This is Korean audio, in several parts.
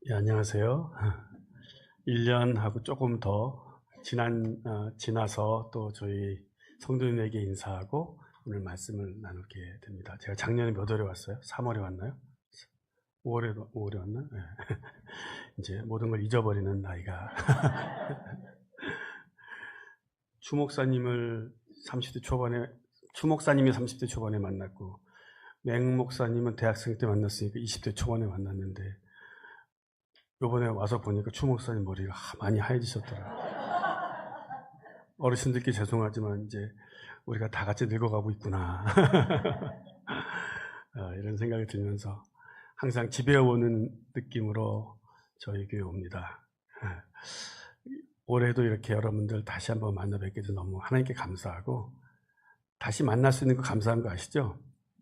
예, 안녕하세요. 1년하고 조금 더 지나서 또 저희 성도님에게 인사하고 오늘 말씀을 나누게 됩니다. 제가 작년에 몇 월에 왔어요? 3월에 왔나요? 5월에 왔나? 네. 이제 모든 걸 잊어버리는 나이가. 추 목사님을 30대 초반에, 추 목사님이 30대 초반에 만났고, 맹 목사님은 대학생 때 만났으니까 20대 초반에 만났는데, 요번에 와서 보니까 추 목사님 머리가 많이 하얘지셨더라고요. 어르신들께 죄송하지만 이제 우리가 다 같이 늙어가고 있구나. 이런 생각이 들면서 항상 집에 오는 느낌으로 저희 교회 옵니다. 올해도 이렇게 여러분들 다시 한번 만나 뵙게 돼서 너무 하나님께 감사하고, 다시 만날 수 있는 거 감사한 거 아시죠?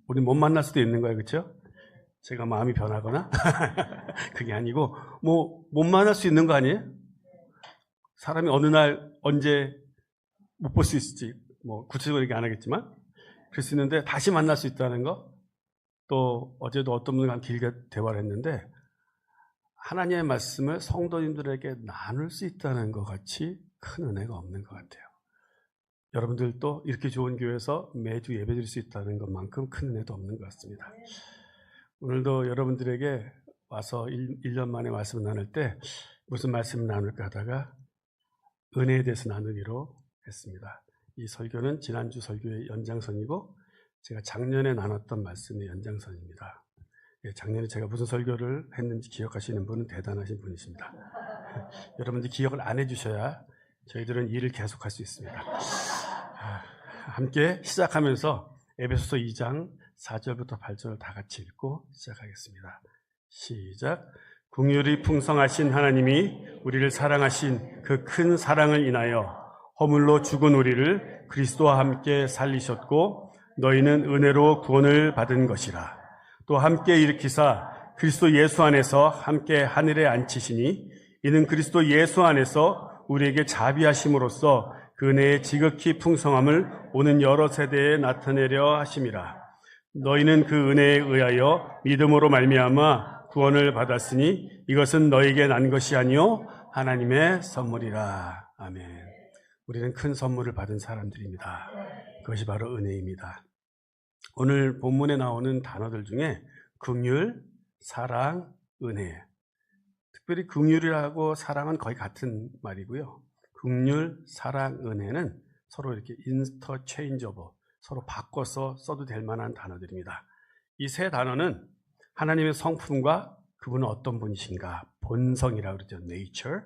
우리 못 만날 수도 있는 거예요, 그렇죠? 제가 마음이 변하거나 그게 아니고 뭐 못 만날 수 있는 거 아니에요? 사람이 어느 날 언제 못 볼 수 있을지 뭐 구체적으로 얘기 안 하겠지만 그럴 수 있는데 다시 만날 수 있다는 거. 또 어제도 어떤 분과 길게 대화를 했는데 하나님의 말씀을 성도님들에게 나눌 수 있다는 것 같이 큰 은혜가 없는 것 같아요. 여러분들도 이렇게 좋은 교회에서 매주 예배드릴 수 있다는 것만큼 큰 은혜도 없는 것 같습니다. 오늘도 여러분들에게 와서 1년 만에 말씀을 나눌 때 무슨 말씀을 나눌까 하다가 은혜에 대해서 나누기로 했습니다. 이 설교는 지난주 설교의 연장선이고 제가 작년에 나눴던 말씀의 연장선입니다. 작년에 제가 무슨 설교를 했는지 기억하시는 분은 대단하신 분이십니다. 여러분들 기억을 안 해주셔야 저희들은 일을 계속할 수 있습니다. 함께 시작하면서 에베소서 2장 4절부터 8절을 다 같이 읽고 시작하겠습니다. 시작. 긍휼이 풍성하신 하나님이 우리를 사랑하신 그 큰 사랑을 인하여 허물로 죽은 우리를 그리스도와 함께 살리셨고 너희는 은혜로 구원을 받은 것이라. 또 함께 일으키사 그리스도 예수 안에서 함께 하늘에 앉히시니 이는 그리스도 예수 안에서 우리에게 자비하심으로써 그 은혜의 지극히 풍성함을 오는 여러 세대에 나타내려 하심이라. 너희는 그 은혜에 의하여 믿음으로 말미암아 구원을 받았으니 이것은 너희에게 난 것이 아니요 하나님의 선물이라. 아멘. 우리는 큰 선물을 받은 사람들입니다. 그것이 바로 은혜입니다. 오늘 본문에 나오는 단어들 중에 긍휼, 사랑, 은혜. 특별히 긍휼이라고 사랑은 거의 같은 말이고요. 긍휼, 사랑, 은혜는 서로 이렇게 인터체인저블, 서로 바꿔서 써도 될 만한 단어들입니다. 이 세 단어는 하나님의 성품과 그분은 어떤 분이신가, 본성이라고 그러죠. nature,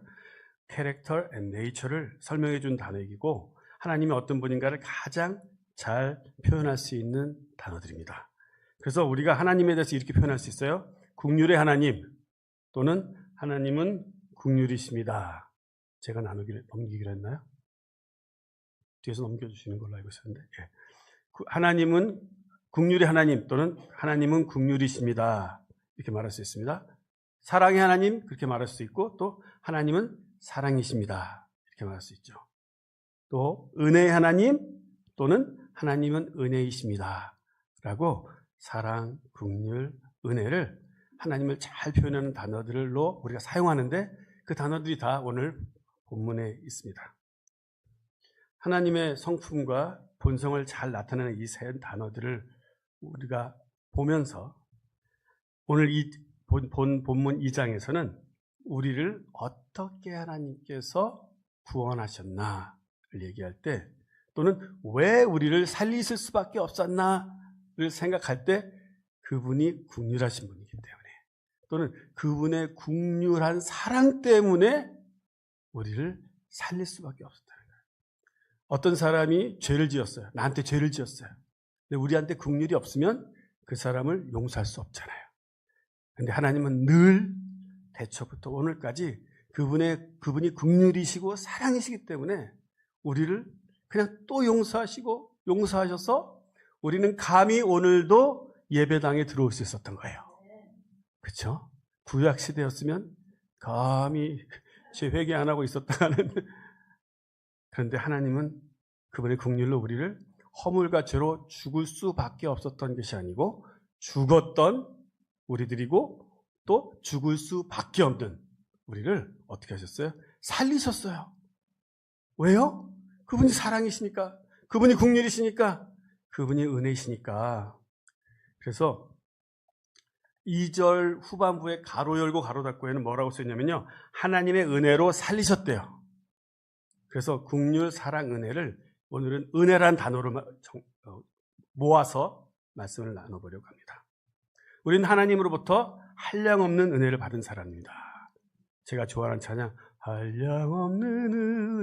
character and nature를 설명해 준 단어이고 하나님이 어떤 분인가를 가장 잘 표현할 수 있는 단어들입니다. 그래서 우리가 하나님에 대해서 이렇게 표현할 수 있어요. 긍휼의 하나님 또는 하나님은 긍휼이십니다. 제가 넘기기로 했나요? 뒤에서 넘겨주시는 걸로 알고 있었는데, 예. 하나님은 긍휼의 하나님 또는 하나님은 긍휼이십니다. 이렇게 말할 수 있습니다. 사랑의 하나님 그렇게 말할 수 있고 또 하나님은 사랑이십니다. 이렇게 말할 수 있죠. 또 은혜의 하나님 또는 하나님은 은혜이십니다. 라고 사랑, 긍휼, 은혜를 하나님을 잘 표현하는 단어들로 우리가 사용하는데 그 단어들이 다 오늘 본문에 있습니다. 하나님의 성품과 본성을 잘 나타내는 이 세 단어들을 우리가 보면서 오늘 이 본문 2장에서는 우리를 어떻게 하나님께서 구원하셨나를 얘기할 때 또는 왜 우리를 살리실 수밖에 없었나를 생각할 때 그분이 긍휼하신 분이기 때문에 또는 그분의 긍휼한 사랑 때문에 우리를 살릴 수밖에 없었다는 거예요. 어떤 사람이 죄를 지었어요. 나한테 죄를 지었어요. 근데 우리한테 긍휼이 없으면 그 사람을 용서할 수 없잖아요. 근데 하나님은 늘 대초부터 오늘까지 그분이 긍휼이시고 사랑이시기 때문에 우리를 그냥 또 용서하셔서 우리는 감히 오늘도 예배당에 들어올 수 있었던 거예요. 그렇죠? 구약 시대였으면 감히 죄 회개 안 하고 있었다는. 그런데 하나님은 그분의 긍휼로 우리를 허물과 죄로 죽을 수밖에 없었던 것이 아니고 죽었던 우리들이고 또 죽을 수밖에 없는 우리를 어떻게 하셨어요? 살리셨어요. 왜요? 그분이 사랑이시니까, 그분이 긍휼이시니까, 그분이 은혜이시니까. 그래서 2절 후반부에 가로 열고 가로 닫고에는 뭐라고 써있냐면요, 하나님의 은혜로 살리셨대요. 그래서 긍휼, 사랑, 은혜를 오늘은 은혜란 단어로 모아서 말씀을 나눠보려고 합니다. 우리는 하나님으로부터 한량없는 은혜를 받은 사람입니다. 제가 좋아하는 찬양, 한량없는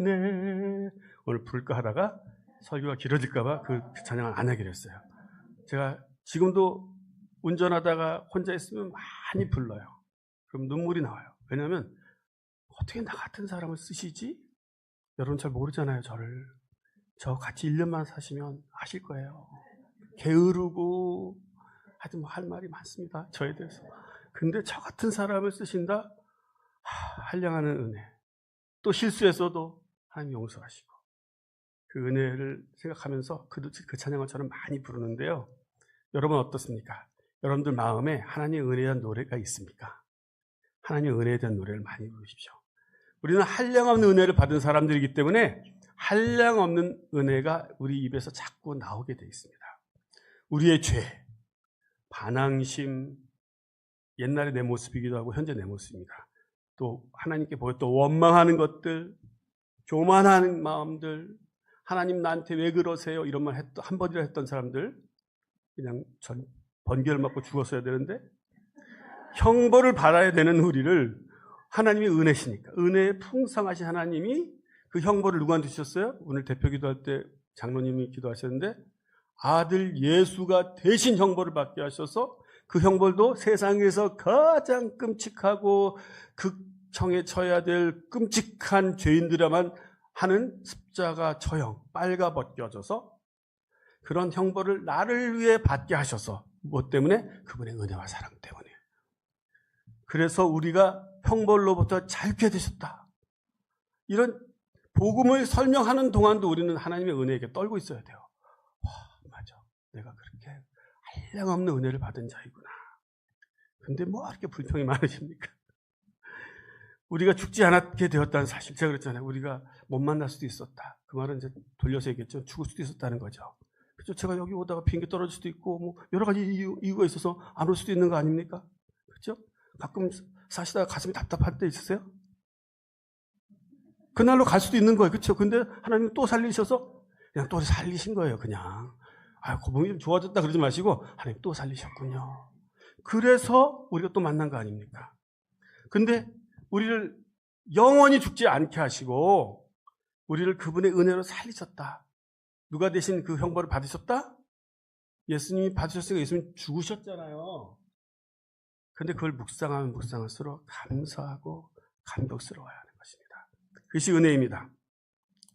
은혜, 오늘 부를까 하다가 설교가 길어질까봐 그 찬양을 안 하기로 했어요. 제가 지금도 운전하다가 혼자 있으면 많이 불러요. 그럼 눈물이 나와요. 왜냐하면 어떻게 나 같은 사람을 쓰시지? 여러분 잘 모르잖아요, 저를. 저 같이 1년만 사시면 아실 거예요. 게으르고 하여튼 뭐 할 말이 많습니다, 저에 대해서. 근데 저 같은 사람을 쓰신다? 한량하는 은혜. 또 실수했어도 하나님 용서하시고. 그 은혜를 생각하면서 그 찬양을 저는 많이 부르는데요. 여러분 어떻습니까? 여러분들 마음에 하나님의 은혜에 대한 노래가 있습니까? 하나님의 은혜에 대한 노래를 많이 부르십시오. 우리는 한량없는 은혜를 받은 사람들이기 때문에 한량없는 은혜가 우리 입에서 자꾸 나오게 되어 있습니다. 우리의 죄, 반항심, 옛날의 내 모습이기도 하고 현재 내 모습입니다. 또 하나님께 보였던 원망하는 것들, 교만하는 마음들, 하나님 나한테 왜 그러세요? 이런 말 한 번이라 했던 사람들, 그냥 번개를 맞고 죽었어야 되는데 형벌을 받아야 되는 우리를 하나님이 은혜시니까, 은혜에 풍성하신 하나님이 그 형벌을 누구한테 주셨어요? 오늘 대표 기도할 때 장로님이 기도하셨는데 아들 예수가 대신 형벌을 받게 하셔서 그 형벌도 세상에서 가장 끔찍하고 극형에 처해야 될 끔찍한 죄인들에만 하는 십자가 처형, 빨가 벗겨져서 그런 형벌을 나를 위해 받게 하셔서, 무엇 때문에? 그분의 은혜와 사랑 때문에. 그래서 우리가 형벌로부터 자유케 되셨다. 이런 복음을 설명하는 동안도 우리는 하나님의 은혜에게 떨고 있어야 돼요. 와, 맞아. 내가 그렇게 한량없는 은혜를 받은 자이구나. 근데 뭐 이렇게 불평이 많으십니까? 우리가 죽지 않게 되었다는 사실. 제가 그랬잖아요. 우리가 못 만날 수도 있었다. 그 말은 이제 돌려서 얘기했죠. 죽을 수도 있었다는 거죠. 그렇죠. 제가 여기 오다가 비행기 떨어질 수도 있고, 뭐 여러 가지 이유가 있어서 안 올 수도 있는 거 아닙니까? 그렇죠? 가끔 사시다가 가슴이 답답할 때 있으세요? 그날로 갈 수도 있는 거예요. 그렇죠? 근데 하나님 또 살리셔서 그냥 또 살리신 거예요. 그냥. 몸이 좀 좋아졌다 그러지 마시고 하나님 또 살리셨군요. 그래서 우리가 또 만난 거 아닙니까? 근데 우리를 영원히 죽지 않게 하시고 우리를 그분의 은혜로 살리셨다. 누가 대신 그 형벌을 받으셨다? 예수님이 받으셨으니까 예수님 죽으셨잖아요. 근데 그걸 묵상하면 묵상할수록 감사하고 감격스러워야 하는 것입니다. 그것이 은혜입니다.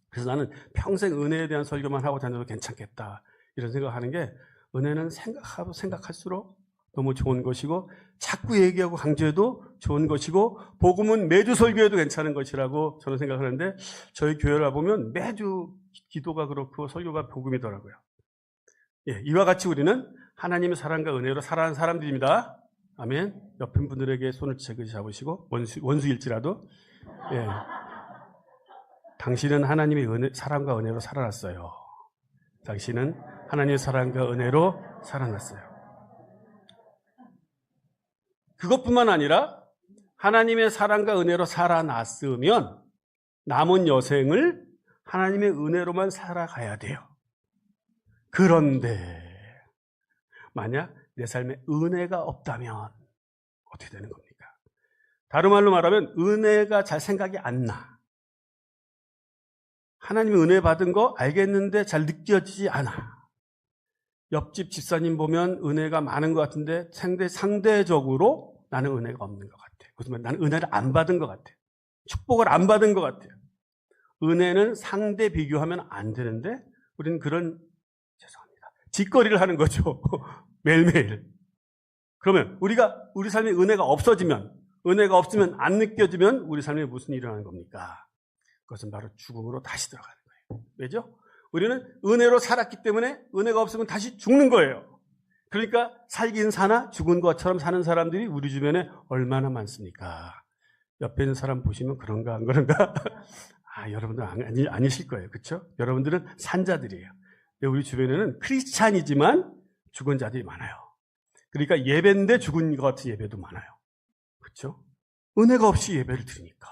그래서 나는 평생 은혜에 대한 설교만 하고 다녀도 괜찮겠다, 이런 생각하는 게, 은혜는 생각하고 생각할수록 너무 좋은 것이고 자꾸 얘기하고 강조해도 좋은 것이고 복음은 매주 설교해도 괜찮은 것이라고 저는 생각하는데, 저희 교회를 보면 매주 기도가 그렇고 설교가 복음이더라고요. 예, 이와 같이 우리는 하나님의 사랑과 은혜로 살아가는 사람들입니다. 아멘. 옆에 분들에게 손을 잡으시고, 원수일지라도, 예, 당신은 하나님의 사랑과 은혜로 살아났어요. 당신은 하나님의 사랑과 은혜로 살아났어요. 그것뿐만 아니라 하나님의 사랑과 은혜로 살아났으면 남은 여생을 하나님의 은혜로만 살아가야 돼요. 그런데 만약 내 삶에 은혜가 없다면 어떻게 되는 겁니까? 다른 말로 말하면 은혜가 잘 생각이 안 나. 하나님의 은혜 받은 거 알겠는데 잘 느껴지지 않아. 옆집 집사님 보면 은혜가 많은 것 같은데 상대적으로 나는 은혜가 없는 것 같아. 무슨 말? 나는 은혜를 안 받은 것 같아. 축복을 안 받은 것 같아요. 은혜는 상대 비교하면 안 되는데 우리는 그런, 죄송합니다, 짓거리를 하는 거죠. 매일매일. 그러면 우리 삶에 은혜가 없어지면, 은혜가 없으면, 안 느껴지면 우리 삶에 무슨 일이 일어나는 겁니까? 그것은 바로 죽음으로 다시 들어가는 거예요. 왜죠? 우리는 은혜로 살았기 때문에 은혜가 없으면 다시 죽는 거예요. 그러니까 살긴 사나 죽은 것처럼 사는 사람들이 우리 주변에 얼마나 많습니까? 옆에 있는 사람 보시면 그런가 안 그런가? 여러분들 아니실 거예요. 그렇죠? 여러분들은 산자들이에요. 우리 주변에는 크리스찬이지만 죽은 자들이 많아요. 그러니까 예배인데 죽은 것 같은 예배도 많아요. 그렇죠? 은혜가 없이 예배를 드리니까.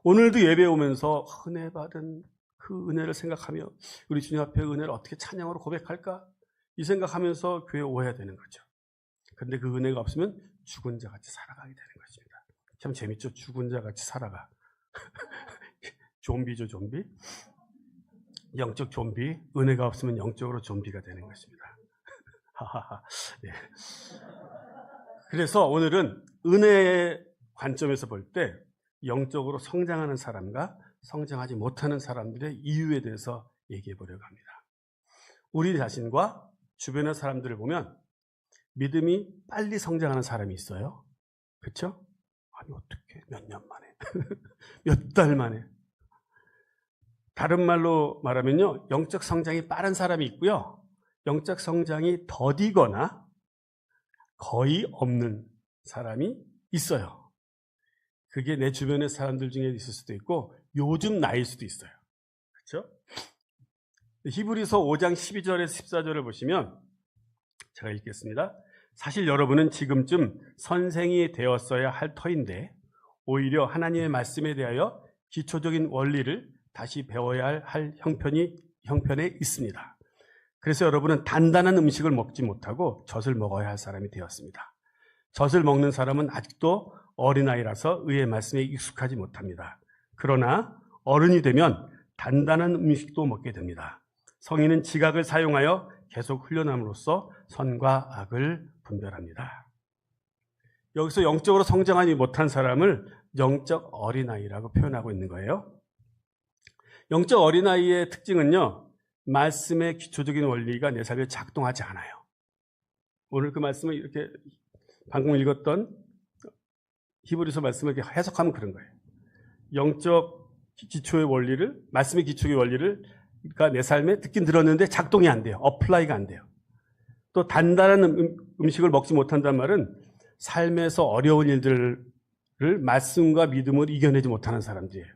오늘도 예배 오면서 은혜 받은 그 은혜를 생각하며 우리 주님 앞에 은혜를 어떻게 찬양으로 고백할까? 이 생각하면서 교회에 오야 되는 거죠. 그런데 그 은혜가 없으면 죽은 자 같이 살아가게 되는 것입니다. 참 재밌죠? 죽은 자 같이 살아가. 좀비죠, 좀비. 영적 좀비. 은혜가 없으면 영적으로 좀비가 되는 것입니다. 네. 그래서 오늘은 은혜의 관점에서 볼 때 영적으로 성장하는 사람과 성장하지 못하는 사람들의 이유에 대해서 얘기해 보려고 합니다. 우리 자신과 주변의 사람들을 보면 믿음이 빨리 성장하는 사람이 있어요. 그렇죠? 아니 어떻게 몇 년 만에 몇 달 만에. 다른 말로 말하면요, 영적 성장이 빠른 사람이 있고요, 영적 성장이 더디거나 거의 없는 사람이 있어요. 그게 내 주변의 사람들 중에 있을 수도 있고 요즘 나이일 수도 있어요. 그렇죠? 히브리서 5장 12절에서 14절을 보시면 제가 읽겠습니다. 사실 여러분은 지금쯤 선생이 되었어야 할 터인데 오히려 하나님의 말씀에 대하여 기초적인 원리를 다시 배워야 할 형편에 있습니다. 그래서 여러분은 단단한 음식을 먹지 못하고 젖을 먹어야 할 사람이 되었습니다. 젖을 먹는 사람은 아직도 어린아이라서 의의 말씀에 익숙하지 못합니다. 그러나 어른이 되면 단단한 음식도 먹게 됩니다. 성인은 지각을 사용하여 계속 훈련함으로써 선과 악을 분별합니다. 여기서 영적으로 성장하지 못한 사람을 영적 어린아이라고 표현하고 있는 거예요. 영적 어린아이의 특징은요, 말씀의 기초적인 원리가 내 삶에 작동하지 않아요. 오늘 그 말씀을 이렇게 방금 읽었던 히브리서 말씀을 이렇게 해석하면 그런 거예요. 영적 기초의 원리를, 말씀의 기초의 원리를 그러니까 내 삶에 듣긴 들었는데 작동이 안 돼요. 어플라이가 안 돼요. 또 단단한 음식을 먹지 못한다는 말은 삶에서 어려운 일들을 말씀과 믿음으로 이겨내지 못하는 사람들이에요.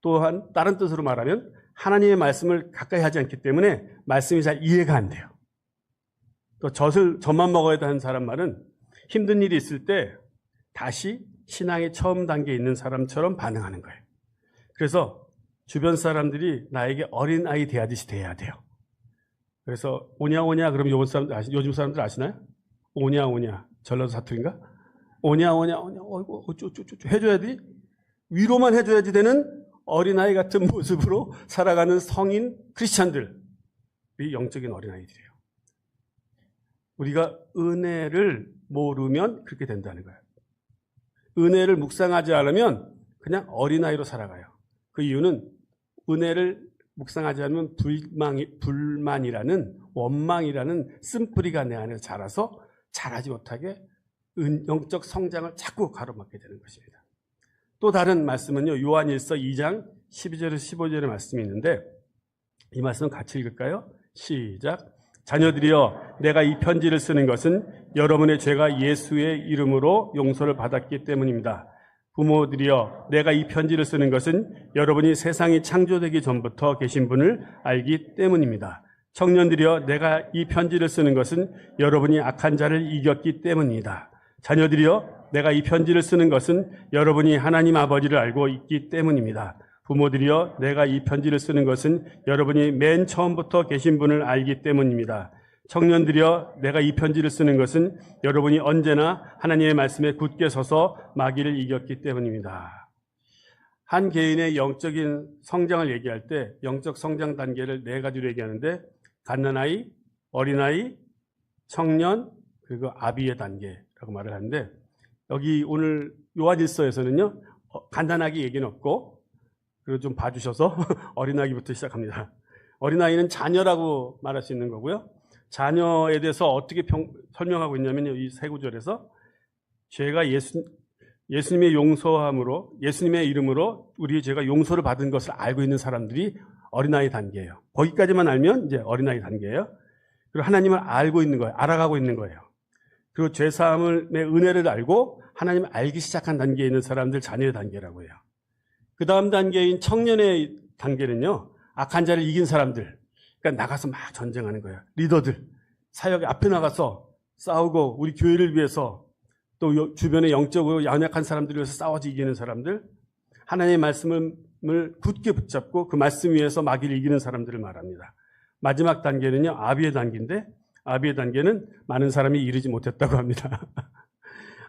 또한 다른 뜻으로 말하면 하나님의 말씀을 가까이 하지 않기 때문에 말씀이 잘 이해가 안 돼요. 또 젖만 먹어야 하는 사람 말은 힘든 일이 있을 때 다시 신앙의 처음 단계에 있는 사람처럼 반응하는 거예요. 그래서 주변 사람들이 나에게 어린아이 대하듯이 대해야 돼요. 그래서 오냐 그러면 요즘 사람들 아시나요? 오냐 전라도 사투리인가? 오냐 어쩌 해줘야지, 위로만 해줘야지 되는 어린아이 같은 모습으로 살아가는 성인 크리스찬들이 영적인 어린아이들이에요. 우리가 은혜를 모르면 그렇게 된다는 거예요. 은혜를 묵상하지 않으면 그냥 어린아이로 살아가요. 그 이유는 은혜를 묵상하지 않으면 불만이라는 원망이라는 쓴뿌리가 내 안에 자라서 자라지 못하게 영적 성장을 자꾸 가로막게 되는 것입니다. 또 다른 말씀은요, 요한일서 2장 12절에서 15절의 말씀이 있는데 이 말씀은 같이 읽을까요? 시작. 자녀들이여, 내가 이 편지를 쓰는 것은 여러분의 죄가 예수의 이름으로 용서를 받았기 때문입니다. 부모들이여, 내가 이 편지를 쓰는 것은 여러분이 세상이 창조되기 전부터 계신 분을 알기 때문입니다. 청년들이여, 내가 이 편지를 쓰는 것은 여러분이 악한 자를 이겼기 때문입니다. 자녀들이여, 내가 이 편지를 쓰는 것은 여러분이 하나님 아버지를 알고 있기 때문입니다. 부모들이여, 내가 이 편지를 쓰는 것은 여러분이 맨 처음부터 계신 분을 알기 때문입니다. 청년들이여, 내가 이 편지를 쓰는 것은 여러분이 언제나 하나님의 말씀에 굳게 서서 마귀를 이겼기 때문입니다. 한 개인의 영적인 성장을 얘기할 때 영적 성장 단계를 네 가지로 얘기하는데 갓난아이, 어린아이, 청년, 그리고 아비의 단계라고 말을 하는데 여기 오늘 요한일서에서는요, 간단하게 얘기는 없고 그리고 좀 봐주셔서 어린아이부터 시작합니다. 어린아이는 자녀라고 말할 수 있는 거고요. 자녀에 대해서 어떻게 설명하고 있냐면요, 이 세 구절에서 죄가 예수님의 용서함으로, 예수님의 이름으로 우리의 죄가 용서를 받은 것을 알고 있는 사람들이 어린아이 단계예요. 거기까지만 알면 이제 어린아이 단계예요. 그리고 하나님을 알고 있는 거예요. 알아가고 있는 거예요. 그리고 죄사함의 은혜를 알고 하나님을 알기 시작한 단계에 있는 사람들 자녀의 단계라고 해요. 그 다음 단계인 청년의 단계는요, 악한 자를 이긴 사람들, 그러니까 나가서 막 전쟁하는 거예요. 리더들, 사역 앞에 나가서 싸우고 우리 교회를 위해서 또 주변에 영적으로 연약한 사람들을 위해서 싸워서 이기는 사람들, 하나님의 말씀을 굳게 붙잡고 그 말씀 위에서 마귀를 이기는 사람들을 말합니다. 마지막 단계는요, 아비의 단계인데, 아비의 단계는 많은 사람이 이르지 못했다고 합니다.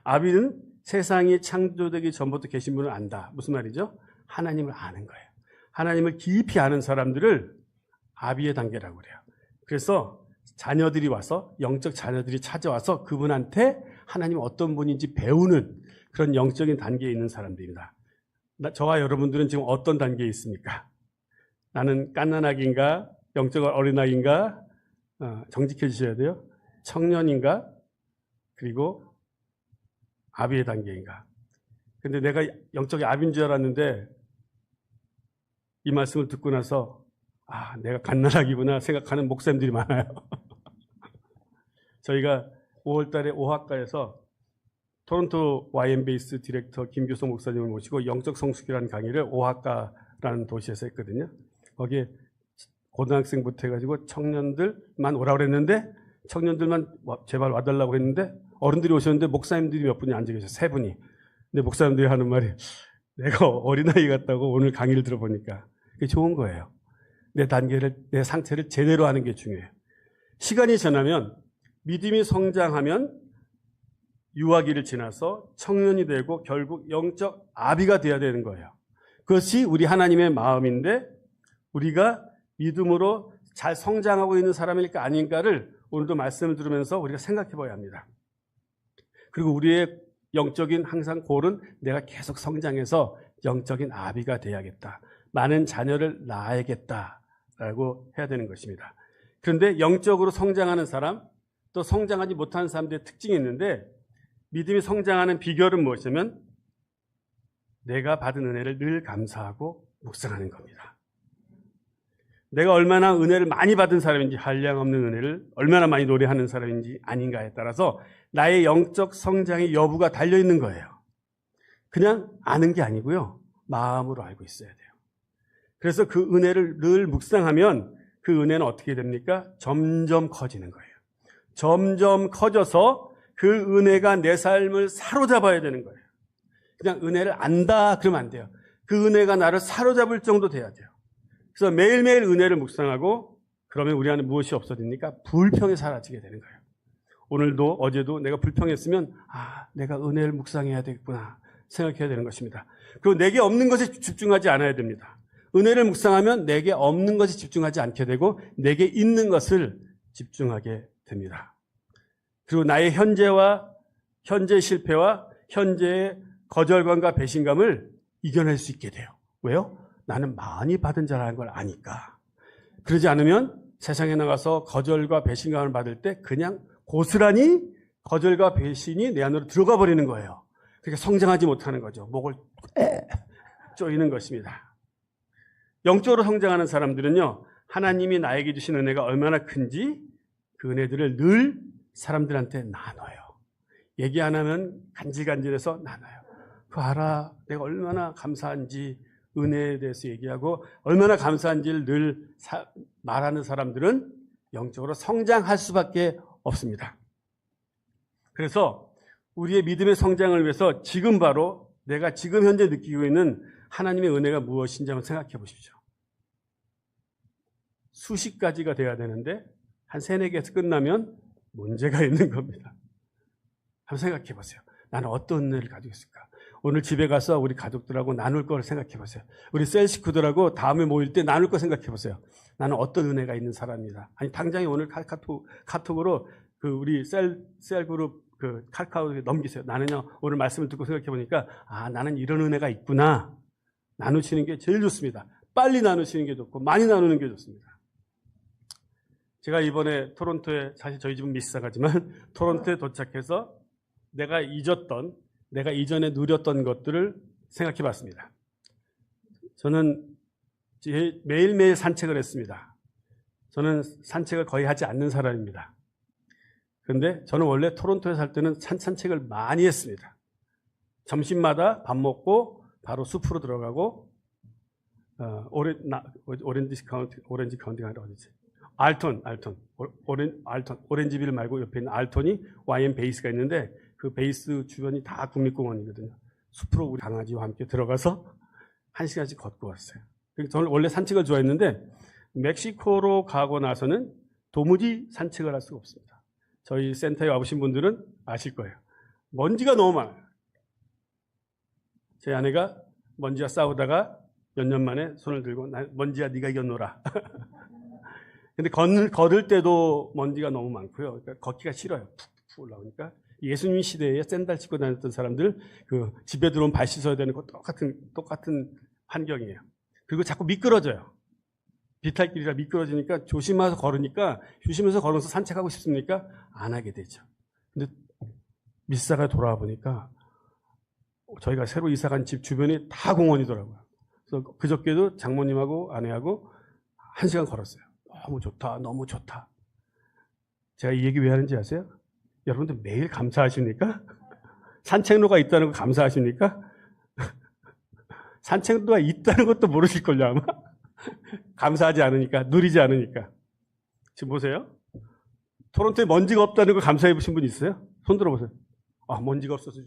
아비는 세상이 창조되기 전부터 계신 분을 안다. 무슨 말이죠? 하나님을 아는 거예요. 하나님을 깊이 아는 사람들을 아비의 단계라고 그래요. 그래서 자녀들이 와서, 영적 자녀들이 찾아와서 그분한테 하나님이 어떤 분인지 배우는 그런 영적인 단계에 있는 사람들입니다. 저와 여러분들은 지금 어떤 단계에 있습니까? 나는 갓난아기인가? 영적 어린아이인가? 정직해지셔야 돼요. 청년인가? 그리고 아비의 단계인가? 근데 내가 영적인 아비인 줄 알았는데 이 말씀을 듣고 나서 내가 갓난아기구나 생각하는 목사님들이 많아요. 저희가 5월 달에 오하카에서 토론토 YM베이스 디렉터 김규성 목사님을 모시고 영적 성숙이라는 강의를 오하카라는 도시에서 했거든요. 거기에 고등학생부터 해가지고 청년들만 오라고 그랬는데 청년들만 제발 와달라고 했는데 어른들이 오셨는데 목사님들이 몇 분이 앉아 계셔서 3분이. 근데 목사님들이 하는 말이 내가 어린아이 같다고 오늘 강의를 들어보니까 그게 좋은 거예요. 내 단계를, 내 상태를 제대로 하는 게 중요해요. 시간이 지나면 믿음이 성장하면 유아기를 지나서 청년이 되고 결국 영적 아비가 되어야 되는 거예요. 그것이 우리 하나님의 마음인데 우리가 믿음으로 잘 성장하고 있는 사람일까 아닌가를 오늘도 말씀을 들으면서 우리가 생각해 봐야 합니다. 그리고 우리의 영적인 항상 골은 내가 계속 성장해서 영적인 아비가 되어야겠다. 많은 자녀를 낳아야겠다라고 해야 되는 것입니다. 그런데 영적으로 성장하는 사람, 또 성장하지 못하는 사람들의 특징이 있는데 믿음이 성장하는 비결은 무엇이냐면 내가 받은 은혜를 늘 감사하고 묵상하는 겁니다. 내가 얼마나 은혜를 많이 받은 사람인지, 한량없는 은혜를 얼마나 많이 노래하는 사람인지 아닌가에 따라서 나의 영적 성장의 여부가 달려있는 거예요. 그냥 아는 게 아니고요. 마음으로 알고 있어야 돼요. 그래서 그 은혜를 늘 묵상하면 그 은혜는 어떻게 됩니까? 점점 커지는 거예요. 점점 커져서 그 은혜가 내 삶을 사로잡아야 되는 거예요. 그냥 은혜를 안다 그러면 안 돼요. 그 은혜가 나를 사로잡을 정도 돼야 돼요. 그래서 매일매일 은혜를 묵상하고 그러면 우리 안에 무엇이 없어집니까? 불평이 사라지게 되는 거예요. 오늘도 어제도 내가 불평했으면 내가 은혜를 묵상해야 되겠구나 생각해야 되는 것입니다. 그리고 내게 없는 것에 집중하지 않아야 됩니다. 은혜를 묵상하면 내게 없는 것에 집중하지 않게 되고 내게 있는 것을 집중하게 됩니다. 그리고 나의 현재의 실패와 현재의 거절감과 배신감을 이겨낼 수 있게 돼요. 왜요? 나는 많이 받은 자라는 걸 아니까. 그러지 않으면 세상에 나가서 거절과 배신감을 받을 때 그냥 고스란히 거절과 배신이 내 안으로 들어가 버리는 거예요. 그러니까 성장하지 못하는 거죠. 목을 조이는 것입니다. 영적으로 성장하는 사람들은요, 하나님이 나에게 주신 은혜가 얼마나 큰지 그 은혜들을 늘 사람들한테 나눠요. 얘기 안 하면 간질간질해서 나눠요. 그거 알아. 내가 얼마나 감사한지 은혜에 대해서 얘기하고 얼마나 감사한지를 늘 말하는 사람들은 영적으로 성장할 수밖에 없습니다. 그래서 우리의 믿음의 성장을 위해서 지금 바로 내가 지금 현재 느끼고 있는 하나님의 은혜가 무엇인지 한번 생각해 보십시오. 수십 가지가 돼야 되는데 한 3-4개에서 끝나면 문제가 있는 겁니다. 한번 생각해 보세요. 나는 어떤 은혜를 가지고 있을까? 오늘 집에 가서 우리 가족들하고 나눌 걸 생각해 보세요. 우리 셀 식구들하고 다음에 모일 때 나눌 거 생각해 보세요. 나는 어떤 은혜가 있는 사람이다. 아니 당장에 오늘 카톡으로 그 우리 셀 그룹 그 카카오톡에 넘기세요. 나는요 오늘 말씀을 듣고 생각해 보니까 나는 이런 은혜가 있구나. 나누시는 게 제일 좋습니다. 빨리 나누시는 게 좋고 많이 나누는 게 좋습니다. 제가 이번에 토론토에, 사실 저희 집은 미시사가지만 토론토에 도착해서 내가 이전에 누렸던 것들을 생각해 봤습니다. 저는 매일매일 산책을 했습니다. 저는 산책을 거의 하지 않는 사람입니다. 그런데 저는 원래 토론토에 살 때는 산책을 많이 했습니다. 점심마다 밥 먹고 바로 숲으로 들어가고 오렌지 카운티가 아니라 어디지? 알톤, 오렌지빌 말고 옆에 있는 알톤이 YM 베이스가 있는데 그 베이스 주변이 다 국립공원이거든요. 숲으로 우리 강아지와 함께 들어가서 1시간씩 걷고 왔어요. 저는 원래 산책을 좋아했는데 멕시코로 가고 나서는 도무지 산책을 할 수가 없습니다. 저희 센터에 와보신 분들은 아실 거예요. 먼지가 너무 많아요. 제 아내가 먼지와 싸우다가 몇 년 만에 손을 들고 먼지야 네가 이겨놓으라. 근데 걸을 때도 먼지가 너무 많고요. 그러니까 걷기가 싫어요. 푹푹 올라오니까. 예수님 시대에 샌들 신고 다녔던 사람들 그 집에 들어오면 발 씻어야 되는 거 똑같은 환경이에요. 그리고 자꾸 미끄러져요. 비탈길이라 미끄러지니까 조심해서 걸으면서 산책하고 싶습니까? 안 하게 되죠. 근데 미사가 돌아와 보니까 저희가 새로 이사간 집 주변이 다 공원이더라고요. 그래서 그저께도 장모님하고 아내하고 1시간 걸었어요. 너무 좋다. 제가 이 얘기 왜 하는지 아세요? 여러분들 매일 감사하십니까? 산책로가 있다는 거 감사하십니까? 산책로가 있다는 것도 모르실걸요, 아마? 감사하지 않으니까, 누리지 않으니까. 지금 보세요. 토론토에 먼지가 없다는 거 감사해 보신 분 있어요? 손 들어보세요. 먼지가 없어서.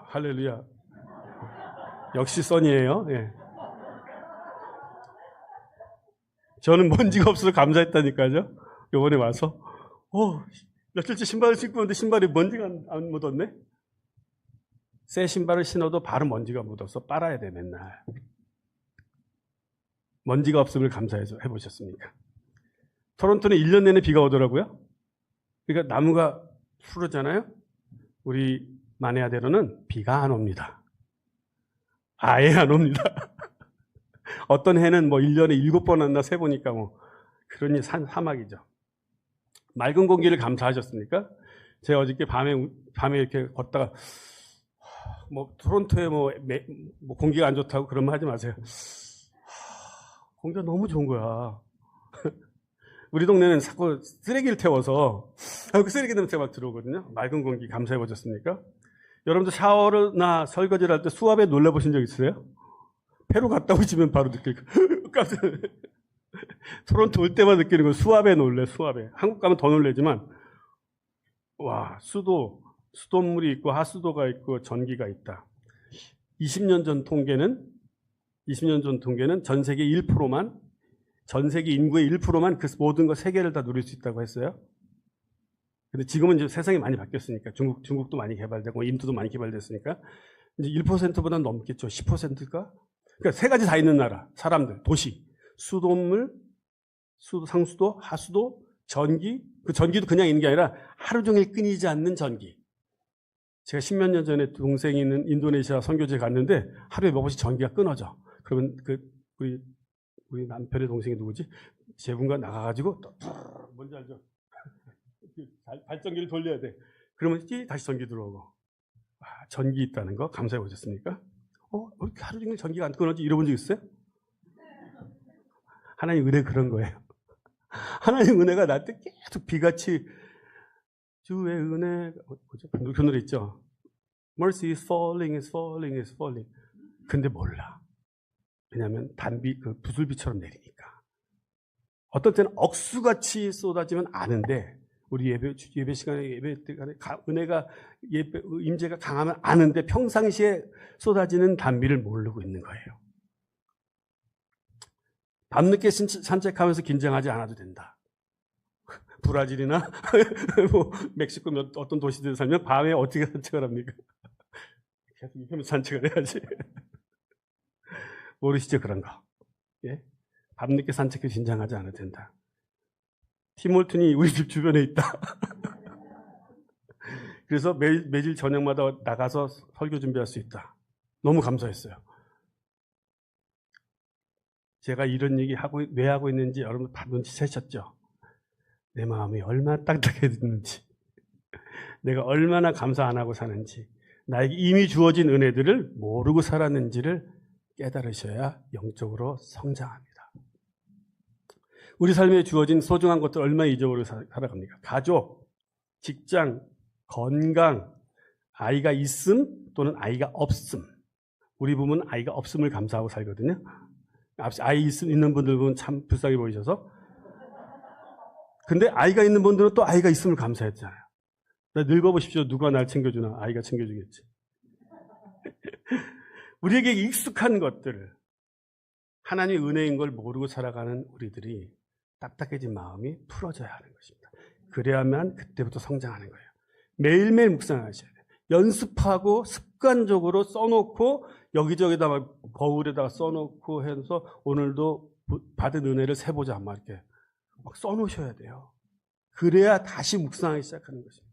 할렐루야. 역시 써니예요. 예. 저는 먼지가 없어서 감사했다니까요. 요번에 와서. 며칠째 신발을 신고 오는데 신발에 먼지가 안 묻었네? 새 신발을 신어도 발은 먼지가 묻어서 빨아야 돼, 맨날. 먼지가 없음을 감사해 보셨습니까? 토론토는 1년 내내 비가 오더라고요. 그러니까 나무가 푸르잖아요? 우리 마네아대로는 비가 안 옵니다. 아예 안 옵니다. 어떤 해는 1년에 7번 왔나 세보니까 그러니 사막이죠. 맑은 공기를 감사하셨습니까? 제가 어저께 밤에 이렇게 걷다가 토론토에 공기가 안 좋다고 그러면 하지 마세요. 공기가 너무 좋은 거야. 우리 동네는 자꾸 쓰레기를 태워서 그 쓰레기 냄새가 막 들어오거든요. 맑은 공기 감사해 보셨습니까? 여러분들 샤워나 설거지를 할 때 수압에 놀라보신 적 있어요? 페루 갔다 오시면 바로 느끼고 깜짝 토론토 올 때만 느끼는 건 수압에 놀래. 수압에. 한국 가면 더 놀래지만 수돗물이 있고 하수도가 있고 전기가 있다. 20년 전 통계는 전 세계 1%만 전 세계 인구의 1%만 그 모든 거 세 개를 다 누릴 수 있다고 했어요. 근데 지금은 이제 세상이 많이 바뀌었으니까 중국도 많이 개발되고 인도도 많이 개발됐으니까 이제 1%보다 넘겠죠. 10%가? 그러니까 세 가지 다 있는 나라, 사람들, 도시, 수돗물, 상수도, 하수도, 전기. 그 전기도 그냥 있는 게 아니라 하루 종일 끊이지 않는 전기. 제가 10몇 년 전에 동생이 있는 인도네시아 선교지에 갔는데 하루에 몇 번씩 전기가 끊어져. 그러면 우리 남편의 동생이 누구지? 제분과 나가가지고 뭔지 알죠? 발전기를 돌려야 돼. 그러면 다시 전기 들어오고. 전기 있다는 거 감사해 보셨습니까? 왜 이렇게 하루 종일 전기가 안 끊어지? 잃어본 적 있어요? 하나님 은혜 그런 거예요. 하나님 은혜가 나한테 계속 비같이 주의 은혜 그 노래 있죠? Mercy is falling, is falling, is falling. 근데 몰라. 왜냐하면 그 부슬비처럼 내리니까. 어떤 때는 억수같이 쏟아지면 아는데 우리 예배 시간에 예배 때간에 은혜가 임재가 강하면 아는데 평상시에 쏟아지는 단비를 모르고 있는 거예요. 밤늦게 산책하면서 긴장하지 않아도 된다. 브라질이나 멕시코 어떤 도시들에 살면 밤에 어떻게 산책을 합니까? 계속 이러면 산책을 해야지. 모르시죠 그런 거? 예? 밤늦게 산책해 긴장하지 않아도 된다. 티몰튼이 우리 집 주변에 있다. 그래서 매일 저녁마다 나가서 설교 준비할 수 있다. 너무 감사했어요. 제가 이런 얘기 왜 하고 있는지 여러분 다 눈치채셨죠? 내 마음이 얼마나 딱딱해졌는지, 내가 얼마나 감사 안 하고 사는지, 나에게 이미 주어진 은혜들을 모르고 살았는지를 깨달으셔야 영적으로 성장합니다. 우리 삶에 주어진 소중한 것들 얼마나 잊어버리고 살아갑니까? 가족, 직장, 건강, 아이가 있음 또는 아이가 없음. 우리 부부는 아이가 없음을 감사하고 살거든요. 아이 있는 분들 보면 참 불쌍해 보이셔서. 근데 아이가 있는 분들은 또 아이가 있음을 감사했잖아요. 늙어보십시오. 누가 날 챙겨주나? 아이가 챙겨주겠지. 우리에게 익숙한 것들을, 하나님의 은혜인 걸 모르고 살아가는 우리들이 딱딱해진 마음이 풀어져야 하는 것입니다. 그래야만 그때부터 성장하는 거예요. 매일매일 묵상하셔야 돼요. 연습하고 습관적으로 써놓고 여기저기다가 거울에다가 써놓고 해서 오늘도 받은 은혜를 세보자 막 이렇게 막 써놓으셔야 돼요. 그래야 다시 묵상하기 시작하는 것입니다.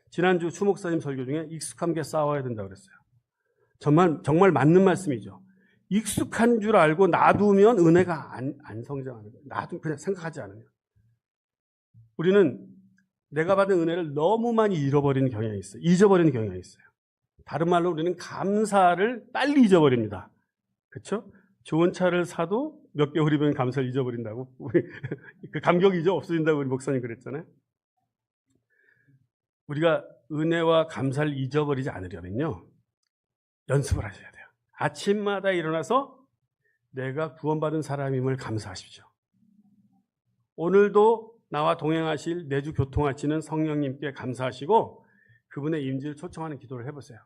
지난주 추 목사님 설교 중에 익숙함께 싸워야 된다고 그랬어요. 정말 맞는 말씀이죠. 익숙한 줄 알고 놔두면 은혜가 안 성장하는 거예요. 놔두면 그냥 생각하지 않으면. 우리는 내가 받은 은혜를 너무 많이 잃어버리는 경향이 있어요. 잊어버리는 경향이 있어요. 다른 말로 우리는 감사를 빨리 잊어버립니다. 그렇죠? 좋은 차를 사도 몇 개월이면 감사를 잊어버린다고. 그 감격이 이제 없어진다고 우리 목사님 그랬잖아요. 우리가 은혜와 감사를 잊어버리지 않으려면요, 연습을 하셔야 돼요. 아침마다 일어나서 내가 구원받은 사람임을 감사하십시오. 오늘도 나와 동행하실 내주 교통하시는 성령님께 감사하시고 그분의 임재를 초청하는 기도를 해보세요.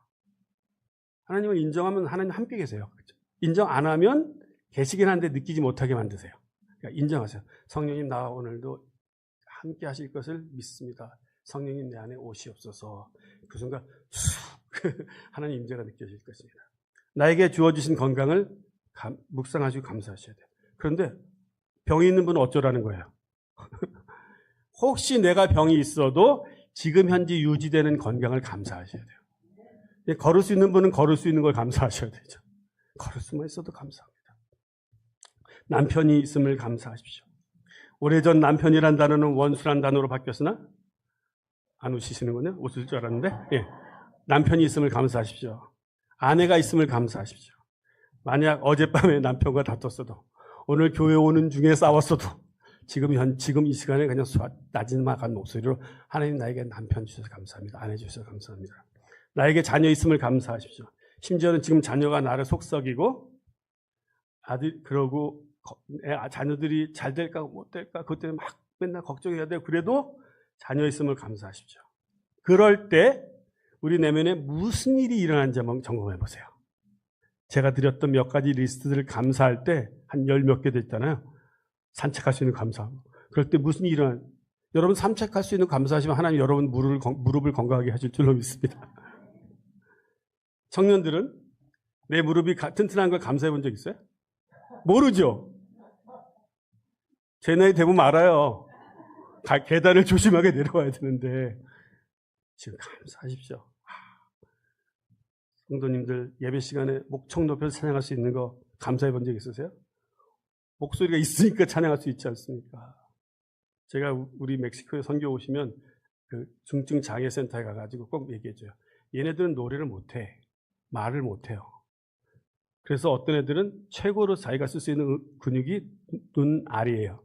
하나님을 인정하면 하나님 함께 계세요. 그렇죠? 인정 안 하면 계시긴 한데 느끼지 못하게 만드세요. 그러니까 인정하세요. 성령님, 나와 오늘도 함께 하실 것을 믿습니다. 성령님 내 안에 오시옵소서. 그 순간 하나님 임재가 느껴질 것입니다. 나에게 주어주신 건강을 묵상하시고 감사하셔야 돼요. 그런데 병이 있는 분은 어쩌라는 거예요? 혹시 내가 병이 있어도 지금 현재 유지되는 건강을 감사하셔야 돼요. 걸을 수 있는 분은 걸을 수 있는 걸 감사하셔야 되죠. 걸을 수만 있어도 감사합니다. 남편이 있음을 감사하십시오. 오래전 남편이란 단어는 원수란 단어로 바뀌었으나 안 웃으시는군요. 웃을 줄 알았는데, 예. 남편이 있음을 감사하십시오. 아내가 있음을 감사하십시오. 만약 어젯밤에 남편과 다퉜어도 오늘 교회 오는 중에 싸웠어도 지금 이 시간에 그냥 나지막한 목소리로 하나님, 나에게 남편 주셔서 감사합니다. 아내 주셔서 감사합니다. 나에게 자녀 있음을 감사하십시오. 심지어는 지금 자녀가 나를 속썩이고 그러고 자녀들이 잘 될까 못 될까 그것 때문에 막 맨날 걱정해야 돼요. 그래도 자녀 있음을 감사하십시오. 그럴 때 우리 내면에 무슨 일이 일어나는지 한번 점검해 보세요. 제가 드렸던 몇 가지 리스트들을 감사할 때 한 열 몇 개 됐잖아요. 산책할 수 있는 감사하고. 그럴 때 무슨 일이 일어나요? 여러분 산책할 수 있는 감사하시면 하나님 여러분 무릎을 건강하게 하실 줄로 믿습니다. 청년들은 내 무릎이 튼튼한 걸 감사해 본 적 있어요? 모르죠? 제 나이 대부분 알아요. 계단을 조심하게 내려와야 되는데 지금 감사하십시오. 성도님들 예배 시간에 목청 높여서 찬양할 수 있는 거 감사해 본 적 있으세요? 목소리가 있으니까 찬양할 수 있지 않습니까? 제가 우리 멕시코에 선교 오시면 그 중증 장애 센터에 가가지고 꼭 얘기해줘요. 얘네들은 노래를 못해. 말을 못해요. 그래서 어떤 애들은 최고로 자기가 쓸 수 있는 근육이 눈알이에요.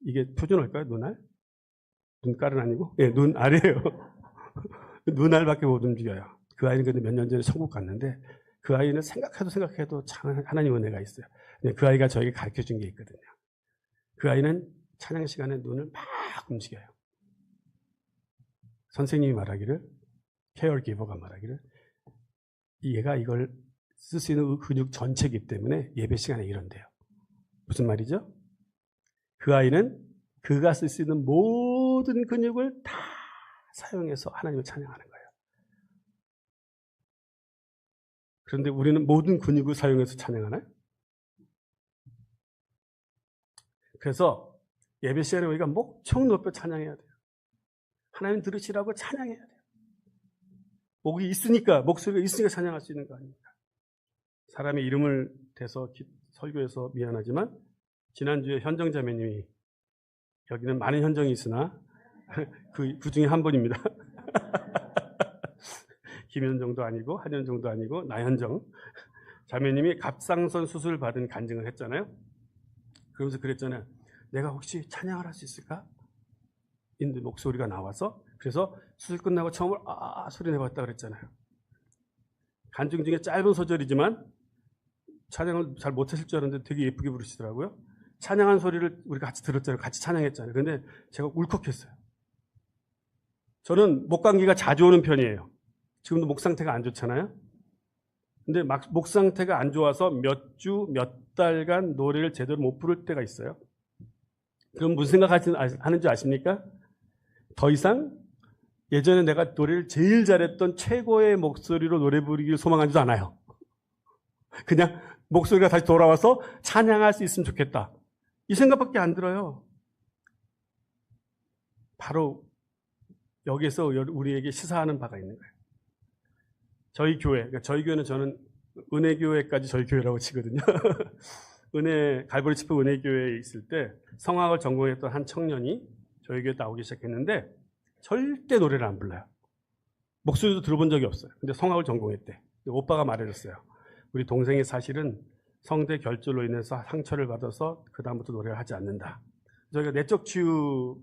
이게 표준어일까요? 눈알? 눈깔은 아니고? 예, 눈알이에요. 눈알밖에 못 움직여요. 그 아이는 근데 몇 년 전에 천국 갔는데 그 아이는 생각해도 참 하나님 은혜가 있어요. 그 아이가 저에게 가르쳐 준 게 있거든요. 그 아이는 찬양 시간에 눈을 막 움직여요. 선생님이 말하기를, 케어기버가 말하기를, 얘가 이걸 쓸 수 있는 근육 전체이기 때문에 예배 시간에 이런대요. 무슨 말이죠? 그 아이는 그가 쓸 수 있는 모든 근육을 다 사용해서 하나님을 찬양하는 거예요. 그런데 우리는 모든 근육을 사용해서 찬양하나요? 그래서 예배 시간에 우리가 목청 높여 찬양해야 돼요. 하나님 들으시라고 찬양해야 돼요. 목소리가 있으니까 찬양할 수 있는 거 아닙니까? 사람의 이름을 대서 설교해서 미안하지만 지난주에 현정자매님이, 여기는 많은 현정이 있으나 그 중에 한 분입니다. 김현정도 아니고 한현정도 아니고 나현정 자매님이 갑상선 수술 받은 간증을 했잖아요. 그러면서 그랬잖아요. 내가 혹시 찬양을 할 수 있을까? 인데 목소리가 나와서 그래서 수술 끝나고 처음으로 소리 내봤다 그랬잖아요. 간증 중에 짧은 소절이지만 찬양을 잘 못하실 줄 알았는데 되게 예쁘게 부르시더라고요. 찬양한 소리를 우리가 같이 들었잖아요. 같이 찬양했잖아요. 근데 제가 울컥했어요. 저는 목 감기가 자주 오는 편이에요. 지금도 목 상태가 안 좋잖아요. 근데 목 상태가 안 좋아서 몇 주, 몇 달간 노래를 제대로 못 부를 때가 있어요. 그럼 무슨 생각하는지 아십니까? 더 이상 예전에 내가 노래를 제일 잘했던 최고의 목소리로 노래 부르기를 소망하지도 않아요. 그냥 목소리가 다시 돌아와서 찬양할 수 있으면 좋겠다. 이 생각밖에 안 들어요. 바로 여기서 우리에게 시사하는 바가 있는 거예요. 저희 교회, 그러니까 저희 교회는 저는 은혜교회까지 저희 교회라고 치거든요. 갈보리 치프 은혜교회에 있을 때 성악을 전공했던 한 청년이 저희 교회에 나오기 시작했는데 절대 노래를 안 불러요. 목소리도 들어본 적이 없어요. 근데 성악을 전공했대. 오빠가 말해줬어요. 우리 동생이 사실은 성대 결절로 인해서 상처를 받아서 그 다음부터 노래를 하지 않는다. 저희가 내적 치유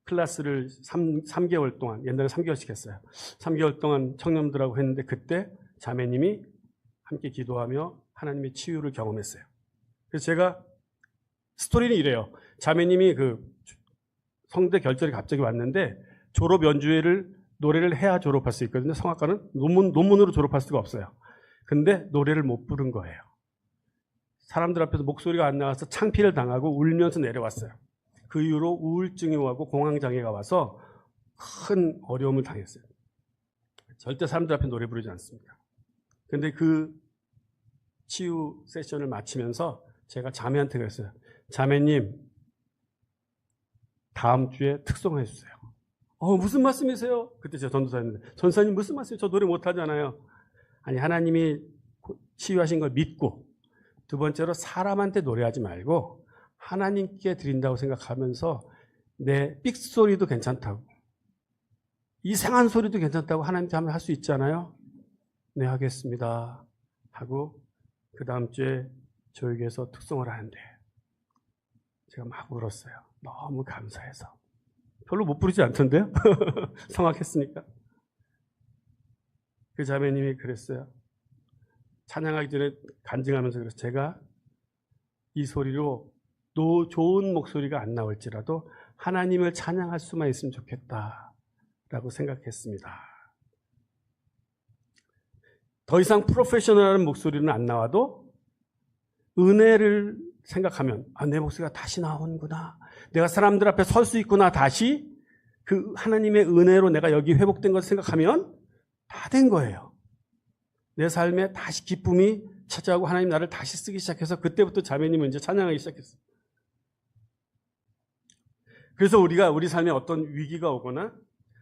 클래스를 3개월 동안, 옛날에 3개월씩 했어요. 3개월 동안 청년들하고 했는데 그때 자매님이 함께 기도하며 하나님의 치유를 경험했어요. 그래서 제가 스토리는 이래요. 자매님이 그 성대 결절이 갑자기 왔는데 졸업 연주회를 노래를 해야 졸업할 수 있거든요. 성악과는 논문으로 졸업할 수가 없어요. 근데 노래를 못 부른 거예요. 사람들 앞에서 목소리가 안 나와서 창피를 당하고 울면서 내려왔어요. 그 이후로 우울증이 오고 공황장애가 와서 큰 어려움을 당했어요. 절대 사람들 앞에 노래 부르지 않습니다. 근데 그 치유 세션을 마치면서 제가 자매한테 그랬어요. 자매님, 다음 주에 특송해 주세요. 무슨 말씀이세요? 그때 제가 전도사였는데, 전사님 무슨 말씀이세요? 저 노래 못하잖아요. 아니, 하나님이 치유하신 걸 믿고, 두 번째로 사람한테 노래하지 말고 하나님께 드린다고 생각하면서 내 삑소리도 괜찮다고, 이상한 소리도 괜찮다고 하나님께 하면 할 수 있잖아요. 네, 하겠습니다 하고 그 다음 주에 저에게서 특송을 하는데 제가 막 울었어요. 너무 감사해서. 별로 못 부르지 않던데요? 성악했으니까. 그 자매님이 그랬어요. 찬양하기 전에 간증하면서 그래서 제가 이 소리로 좋은 목소리가 안 나올지라도 하나님을 찬양할 수만 있으면 좋겠다라고 생각했습니다. 더 이상 프로페셔널한 목소리는 안 나와도 은혜를 생각하면 내 목소리가 다시 나오는구나. 내가 사람들 앞에 설 수 있구나. 다시 그 하나님의 은혜로 내가 여기 회복된 것을 생각하면 다 된 거예요. 내 삶에 다시 기쁨이 찾아오고 하나님 나를 다시 쓰기 시작해서 그때부터 자매님은 이제 찬양하기 시작했어요. 그래서 우리가 우리 삶에 어떤 위기가 오거나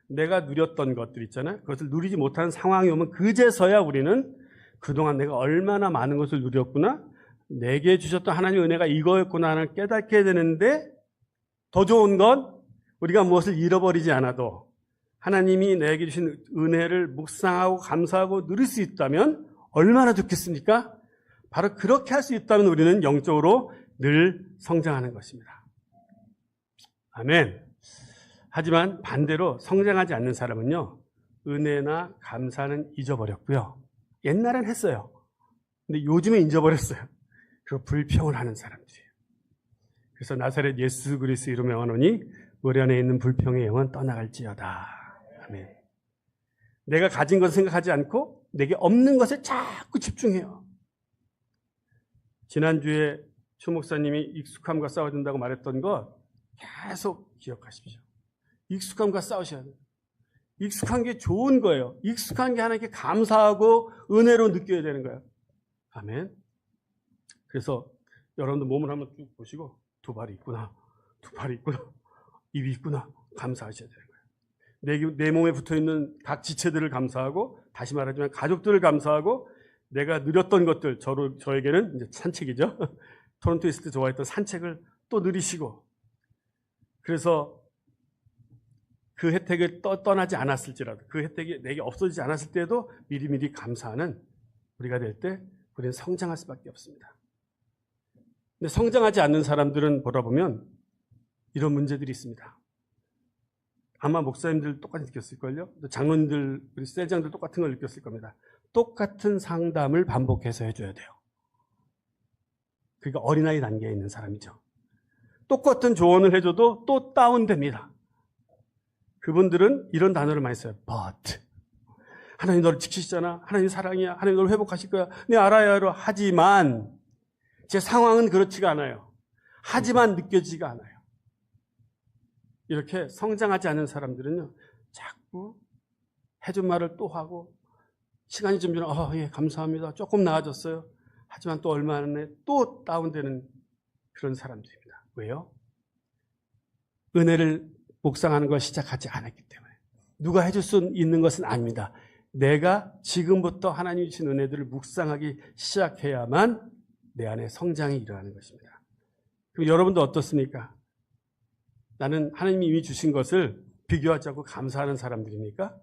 내가 누렸던 것들 있잖아요. 그것을 누리지 못하는 상황이 오면 그제서야 우리는 그동안 내가 얼마나 많은 것을 누렸구나, 내게 주셨던 하나님의 은혜가 이거였구나 하는 깨닫게 되는데, 더 좋은 건 우리가 무엇을 잃어버리지 않아도 하나님이 내게 주신 은혜를 묵상하고 감사하고 누릴 수 있다면 얼마나 좋겠습니까? 바로 그렇게 할 수 있다면 우리는 영적으로 늘 성장하는 것입니다. 아멘. 하지만 반대로 성장하지 않는 사람은요, 은혜나 감사는 잊어버렸고요. 옛날엔 했어요. 근데 요즘에 잊어버렸어요. 그리고 불평을 하는 사람들이에요. 그래서 나사렛 예수 그리스도 이름으로 명하노니 우리 안에 있는 불평의 영은 떠나갈지어다. 아멘. 내가 가진 것을 생각하지 않고 내게 없는 것에 자꾸 집중해요. 지난주에 추 목사님이 익숙함과 싸워야 된다고 말했던 거 계속 기억하십시오. 익숙함과 싸우셔야 돼요. 익숙한 게 좋은 거예요. 익숙한 게 하나님께 감사하고 은혜로 느껴야 되는 거예요. 아멘. 그래서 여러분들 몸을 한번 쭉 보시고 두 발이 있구나, 두 발이 있구나, 입이 있구나 감사하셔야 되는 거예요. 내 몸에 붙어있는 각 지체들을 감사하고, 다시 말하자면 가족들을 감사하고, 내가 누렸던 것들, 저에게는 이제 산책이죠. 토론토에 있을 때 좋아했던 산책을 또 누리시고, 그래서 그 혜택을 떠나지 않았을지라도, 그 혜택이 내게 없어지지 않았을 때도 미리미리 감사하는 우리가 될 때 우리는 성장할 수밖에 없습니다. 근데 성장하지 않는 사람들은 보다 보면 이런 문제들이 있습니다. 아마 목사님들 똑같이 느꼈을걸요? 장로님들, 우리 셀장들 똑같은 걸 느꼈을 겁니다. 똑같은 상담을 반복해서 해줘야 돼요. 그러니까 어린아이 단계에 있는 사람이죠. 똑같은 조언을 해줘도 또 다운됩니다. 그분들은 이런 단어를 많이 써요. But. 하나님 너를 지키시잖아. 하나님 사랑이야. 하나님 너를 회복하실 거야. 네, 알아요. 하지만 제 상황은 그렇지가 않아요. 하지만 느껴지지가 않아요. 이렇게 성장하지 않은 사람들은요, 자꾸 해준 말을 또 하고, 시간이 좀 지나면, 예, 감사합니다. 조금 나아졌어요. 하지만 또 얼마 안에 또 다운되는 그런 사람들입니다. 왜요? 은혜를 묵상하는 걸 시작하지 않았기 때문에. 누가 해줄 수 있는 것은 아닙니다. 내가 지금부터 하나님이 주신 은혜들을 묵상하기 시작해야만 내 안에 성장이 일어나는 것입니다. 그럼 여러분도 어떻습니까? 나는 하나님이 이미 주신 것을 비교하지 않고 감사하는 사람들입니까?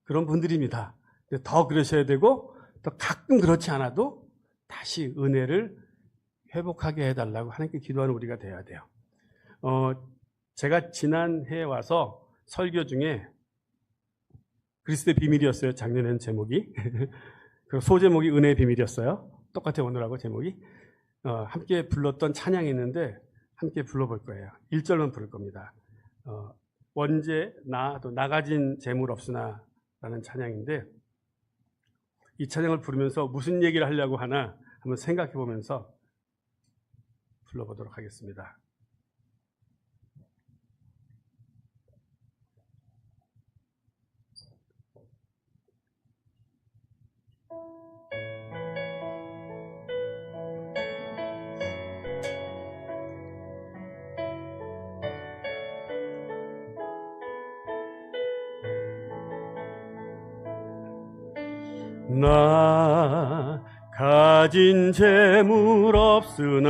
그런 분들입니다. 근데 더 그러셔야 되고, 또 가끔 그렇지 않아도 다시 은혜를 회복하게 해달라고 하나님께 기도하는 우리가 돼야 돼요. 제가 지난해에 와서 설교 중에 그리스도의 비밀이었어요. 작년에는 제목이. 그리고 소제목이 은혜의 비밀이었어요. 똑같아요. 오늘하고 제목이. 함께 불렀던 찬양이 있는데 함께 불러볼 거예요. 1절만 부를 겁니다. 원제 나 가진 재물 없으나 라는 찬양인데, 이 찬양을 부르면서 무슨 얘기를 하려고 하나 한번 생각해 보면서 불러보도록 하겠습니다. 나 가진 재물 없으나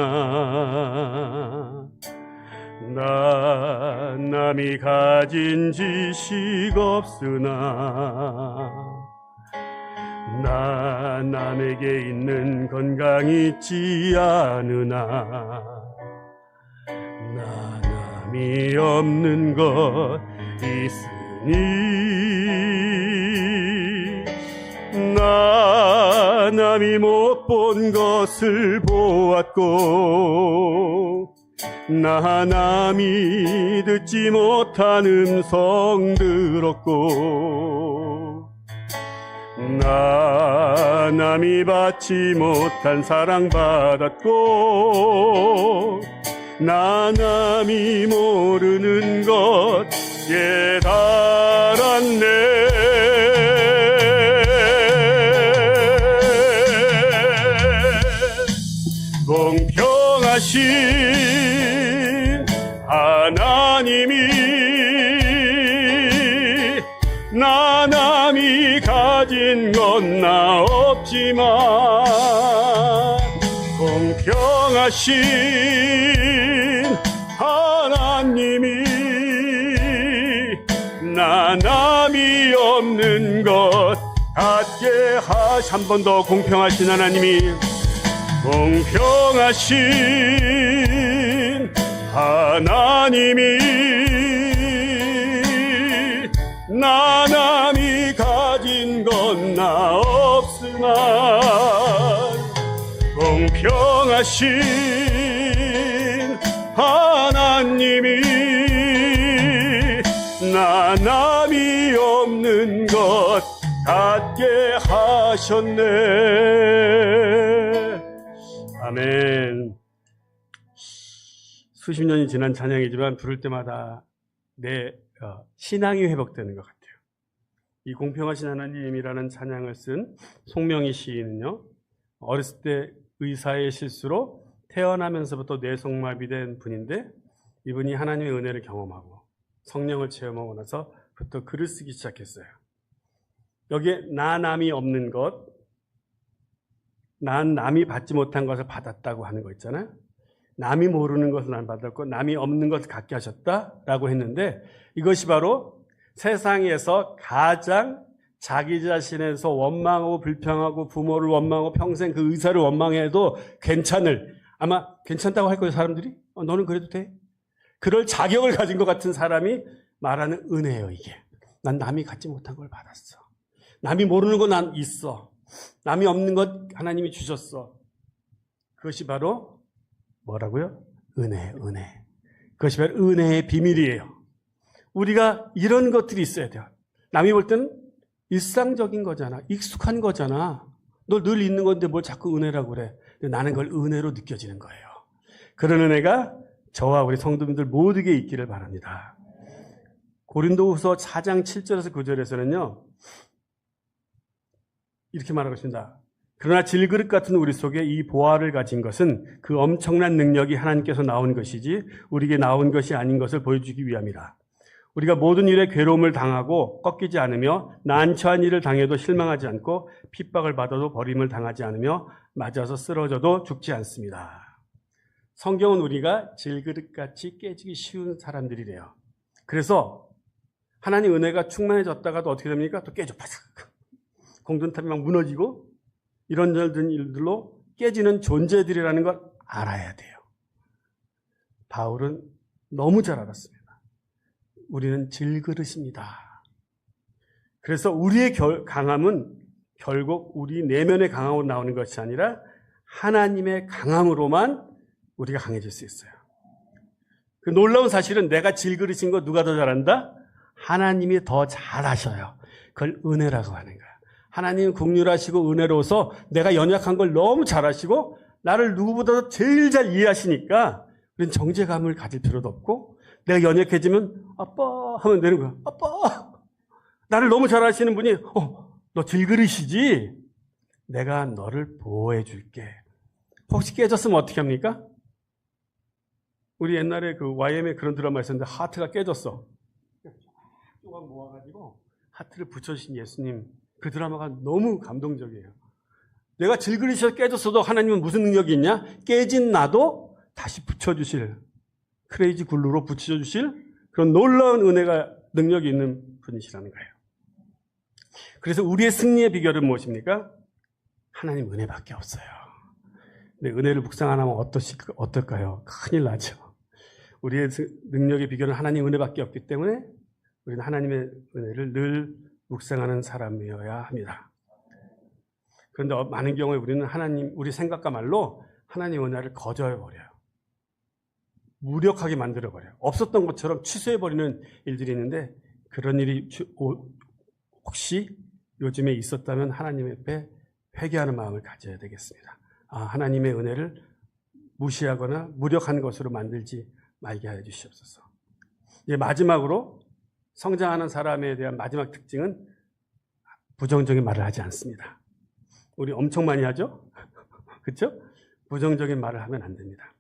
나 남이 가진 지식 없으나 나 남에게 있는 건강 있지 않으나 나 남이 없는 것 있으니 나 남이 못 본 것을 보았고 나 남이 듣지 못한 음성 들었고 나 남이 받지 못한 사랑 받았고 나 남이 모르는 것 깨달았네. 공평하신 하나님이 나 남이 가진 건 나 없지만 공평하신 하나님이 나 남이 없는 것 같게 하시. 한 번 더. 공평하신 하나님이 공평하신 하나님이 나 남이 가진 건 나 없으나 공평하신 하나님이 나 남이 없는 것 같게 하셨네. 아멘. 수십 년이 지난 찬양이지만 부를 때마다 내 신앙이 회복되는 것 같아요. 이 공평하신 하나님이라는 찬양을 쓴 송명희 시인은요, 어렸을 때 의사의 실수로 태어나면서부터 뇌성마비된 분인데 이분이 하나님의 은혜를 경험하고 성령을 체험하고 나서부터 글을 쓰기 시작했어요. 여기에 나 남이 없는 것, 난 남이 받지 못한 것을 받았다고 하는 거 있잖아요. 남이 모르는 것을 난 받았고 남이 없는 것을 갖게 하셨다라고 했는데, 이것이 바로 세상에서 가장 자기 자신에서 원망하고 불평하고 부모를 원망하고 평생 그 의사를 원망해도 괜찮을, 아마 괜찮다고 할 거예요. 사람들이 너는 그래도 돼? 그럴 자격을 가진 것 같은 사람이 말하는 은혜예요, 이게. 난 남이 갖지 못한 걸 받았어. 남이 모르는 거 난 있어. 남이 없는 것 하나님이 주셨어. 그것이 바로 뭐라고요? 은혜. 그것이 바로 은혜의 비밀이에요. 우리가 이런 것들이 있어야 돼요. 남이 볼 때는 일상적인 거잖아. 익숙한 거잖아. 너 늘 있는 건데 뭘 자꾸 은혜라고 그래. 근데 나는 그걸 은혜로 느껴지는 거예요. 그런 은혜가 저와 우리 성도님들 모두에게 있기를 바랍니다. 고린도후서 4장 7절에서 9절에서는요. 이렇게 말하고 있습니다. 그러나 질그릇 같은 우리 속에 이 보화를 가진 것은 그 엄청난 능력이 하나님께서 나온 것이지 우리에게 나온 것이 아닌 것을 보여주기 위함이라. 우리가 모든 일에 괴로움을 당하고 꺾이지 않으며 난처한 일을 당해도 실망하지 않고 핍박을 받아도 버림을 당하지 않으며 맞아서 쓰러져도 죽지 않습니다. 성경은 우리가 질그릇같이 깨지기 쉬운 사람들이래요. 그래서 하나님 은혜가 충만해졌다가도 어떻게 됩니까? 또 깨져. 바삭. 공든탑이 막 무너지고 이런저런 일들로 깨지는 존재들이라는 걸 알아야 돼요. 바울은 너무 잘 알았습니다. 우리는 질그릇입니다. 그래서 우리의 강함은 결국 우리 내면의 강함으로 나오는 것이 아니라 하나님의 강함으로만 우리가 강해질 수 있어요. 그 놀라운 사실은 내가 질그릇인 거 누가 더 잘한다? 하나님이 더 잘하셔요. 그걸 은혜라고 하는 거야. 하나님은 긍휼하시고 은혜로워서 내가 연약한 걸 너무 잘하시고 나를 누구보다도 제일 잘 이해하시니까 우리는 정죄감을 가질 필요도 없고 내가 연약해지면 아빠 하면 되는 거야. 아빠 나를 너무 잘하시는 분이 너 질그릇이지? 내가 너를 보호해 줄게. 혹시 깨졌으면 어떻게 합니까? 우리 옛날에 그 YM에 그런 드라마 있었는데 하트가 깨졌어. 조각 모아가지고 하트를 붙여주신 예수님, 그 드라마가 너무 감동적이에요. 내가 질그릇이 깨졌어도 하나님은 무슨 능력이 있냐? 깨진 나도 다시 붙여주실, 크레이지 글루로 붙여주실 그런 놀라운 은혜가 능력이 있는 분이시라는 거예요. 그래서 우리의 승리의 비결은 무엇입니까? 하나님 은혜밖에 없어요. 근데 은혜를 묵상 안 하면 어떨까요? 큰일 나죠. 우리의 능력의 비결은 하나님 은혜밖에 없기 때문에 우리는 하나님의 은혜를 늘 묵상하는 사람이어야 합니다. 그런데 많은 경우에 우리는 우리 생각과 말로 하나님 은혜를 거절해버려요. 무력하게 만들어버려요. 없었던 것처럼 취소해버리는 일들이 있는데 그런 일이 혹시 요즘에 있었다면 하나님 앞에 회개하는 마음을 가져야 되겠습니다. 하나님의 은혜를 무시하거나 무력한 것으로 만들지 말게 하여 주시옵소서. 이제 마지막으로 성장하는 사람에 대한 마지막 특징은 부정적인 말을 하지 않습니다. 우리 엄청 많이 하죠? 그렇죠? 부정적인 말을 하면 안 됩니다.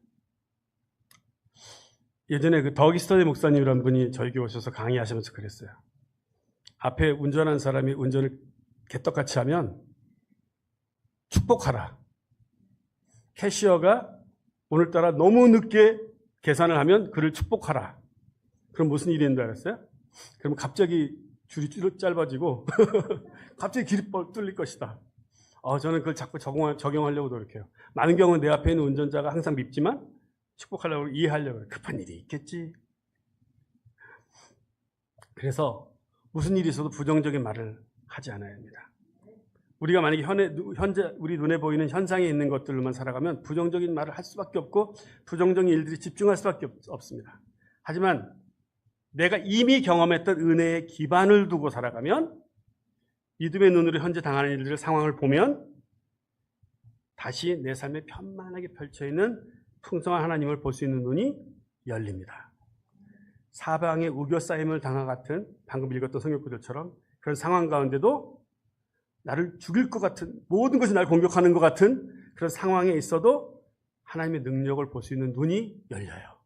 예전에 그 더기스터디 목사님이라는 분이 저희 교회 오셔서 강의하시면서 그랬어요. 앞에 운전한 사람이 운전을 개떡같이 하면 축복하라. 캐시어가 오늘따라 너무 늦게 계산을 하면 그를 축복하라. 그럼 무슨 일이 있는지 알았어요? 그럼 갑자기 줄이 짧아지고 갑자기 길이 뚫릴 것이다. 저는 그걸 자꾸 적용하려고 노력해요. 많은 경우는 내 앞에 있는 운전자가 항상 밉지만 축복하려고 이해하려고 해요. 급한 일이 있겠지. 그래서 무슨 일이 있어도 부정적인 말을 하지 않아야 합니다. 우리가 만약에 현재 우리 눈에 보이는 현상에 있는 것들로만 살아가면 부정적인 말을 할 수밖에 없고 부정적인 일들이 집중할 수밖에 없습니다. 하지만 내가 이미 경험했던 은혜의 기반을 두고 살아가면 믿음의 눈으로 현재 당하는 일들을 상황을 보면 다시 내 삶에 편만하게 펼쳐있는 풍성한 하나님을 볼 수 있는 눈이 열립니다. 사방에 우겨싸임을 당한 같은 방금 읽었던 성경구절처럼 그런 상황 가운데도 나를 죽일 것 같은 모든 것이 나를 공격하는 것 같은 그런 상황에 있어도 하나님의 능력을 볼 수 있는 눈이 열려요.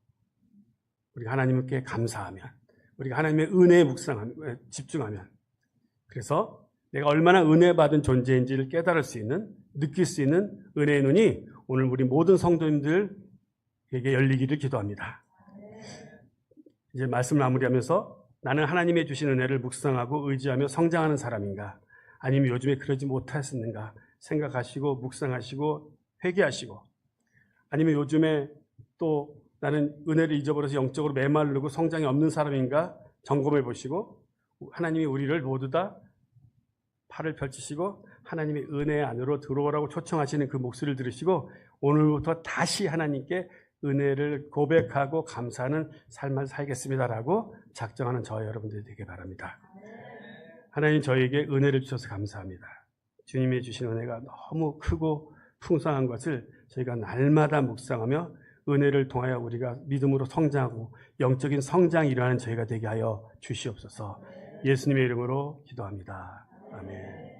우리가 하나님께 감사하면 우리가 하나님의 은혜에 집중하면 그래서 내가 얼마나 은혜 받은 존재인지를 깨달을 수 있는 느낄 수 있는 은혜의 눈이 오늘 우리 모든 성도님들에게 열리기를 기도합니다. 이제 말씀을 마무리하면서 나는 하나님의 주신 은혜를 묵상하고 의지하며 성장하는 사람인가? 아니면 요즘에 그러지 못했었는가? 생각하시고 묵상하시고 회개하시고 아니면 요즘에 또 나는 은혜를 잊어버려서 영적으로 메마르고 성장이 없는 사람인가 점검해 보시고 하나님이 우리를 모두 다 팔을 펼치시고 하나님의 은혜 안으로 들어오라고 초청하시는 그 목소리를 들으시고 오늘부터 다시 하나님께 은혜를 고백하고 감사하는 삶을 살겠습니다라고 작정하는 저와 여러분들이 되길 바랍니다. 하나님 저에게 은혜를 주셔서 감사합니다. 주님이 주신 은혜가 너무 크고 풍성한 것을 저희가 날마다 묵상하며 은혜를 통하여 우리가 믿음으로 성장하고 영적인 성장이 일어나는 저희가 되게 하여 주시옵소서. 예수님의 이름으로 기도합니다. 아멘.